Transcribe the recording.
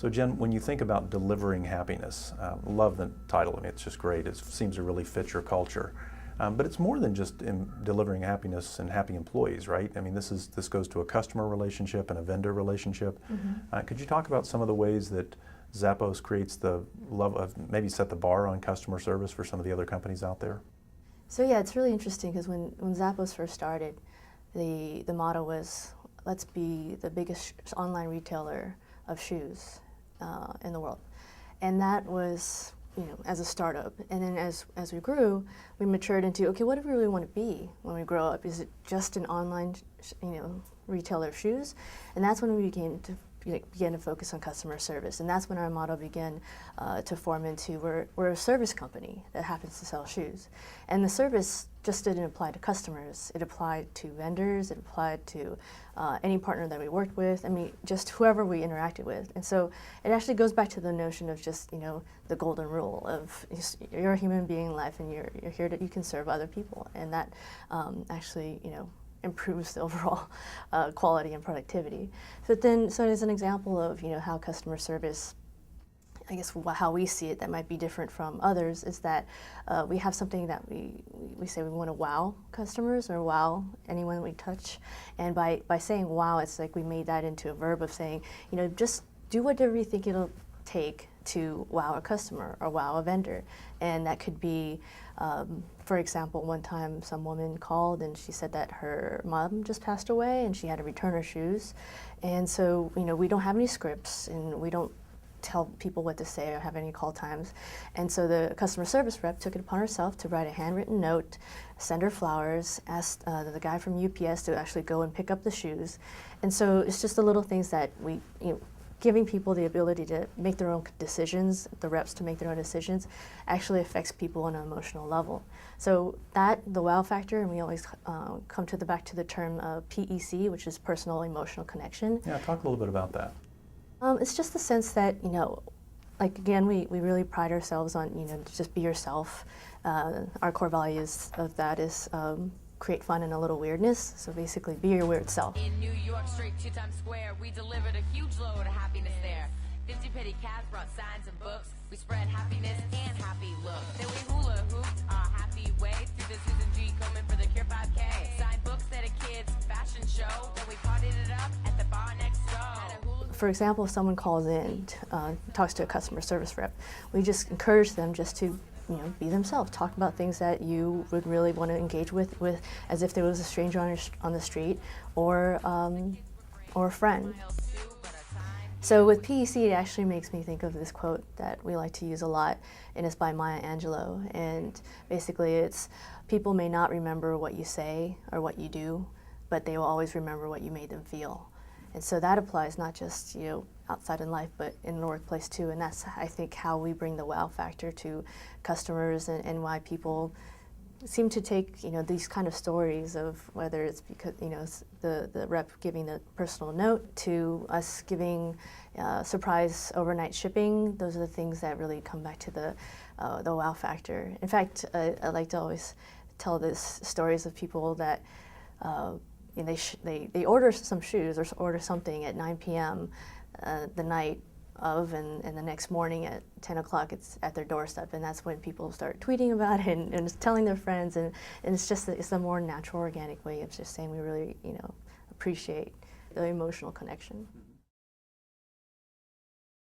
So Jen, when you think about delivering happiness, love the title. I mean, it's just great. It seems to really fit your culture. But it's more than just in delivering happiness and happy employees, right? I mean, this goes to a customer relationship and a vendor relationship. Could you talk about some of the ways that Zappos creates the love of, maybe set the bar on customer service for some of the other companies out there? So yeah, it's really interesting because when Zappos first started, the motto was, let's be the biggest online retailer of shoes in the world. And that was, as a startup. And then as we grew, we matured into, okay, what do we really want to be when we grow up? Is it just an online, retailer of shoes? And that's when we began to focus on customer service. And that's when our model began to form into, we're a service company that happens to sell shoes. And the service just didn't apply to customers. It applied to vendors, it applied to any partner that we worked with, I mean, just whoever we interacted with. And so it actually goes back to the notion of just, the golden rule of you're a human being in life and you're here that you can serve other people. And that actually, improves the overall quality and productivity. So as an example of how customer service, I guess how we see it that might be different from others, is that we have something that we say we want to wow customers or wow anyone we touch. And by saying wow, it's like we made that into a verb of saying, just do whatever you think it'll take to wow a customer or wow a vendor. And that could be, for example, one time some woman called and she said that her mom just passed away and she had to return her shoes. And so, we don't have any scripts and we don't tell people what to say or have any call times. And so the customer service rep took it upon herself to write a handwritten note, send her flowers, asked the guy from UPS to actually go and pick up the shoes. And so it's just the little things that we, giving people the ability to make their own decisions, the reps to make their own decisions, actually affects people on an emotional level. So the wow factor, and we always come back to the term PEC, which is personal emotional connection. Yeah, talk a little bit about that. It's just the sense that, like again, we really pride ourselves on, just be yourself. Our core values of that is create fun and a little weirdness. So basically, be your weird self. In New York Street, 2 Times Square, we delivered a huge load of happiness there. 50 penny cabs brought signs and books. We spread happiness and happy looks. Then we hula hooped our happy way through the Susan G. Komen for the Cure 5K. Signed books at a kid's fashion show. Then we partied it up at the bar next door. For example, if someone calls in, talks to a customer service rep, we just encourage them just to be themselves. Talk about things that you would really want to engage with as if there was a stranger on the street or a friend. So with PEC, it actually makes me think of this quote that we like to use a lot, and it's by Maya Angelou. And basically it's, people may not remember what you say or what you do, but they will always remember what you made them feel. And so that applies not just outside in life, but in the workplace too. And that's, I think, how we bring the wow factor to customers, and why people seem to take these kind of stories of, whether it's because the rep giving the personal note to us giving surprise overnight shipping. Those are the things that really come back to the wow factor. In fact, I like to always tell these stories of people that. They order some shoes or order something at 9 p.m. The night of, and the next morning at 10 o'clock it's at their doorstep, and that's when people start tweeting about it and telling their friends, and it's a more natural, organic way of just saying we really appreciate the emotional connection.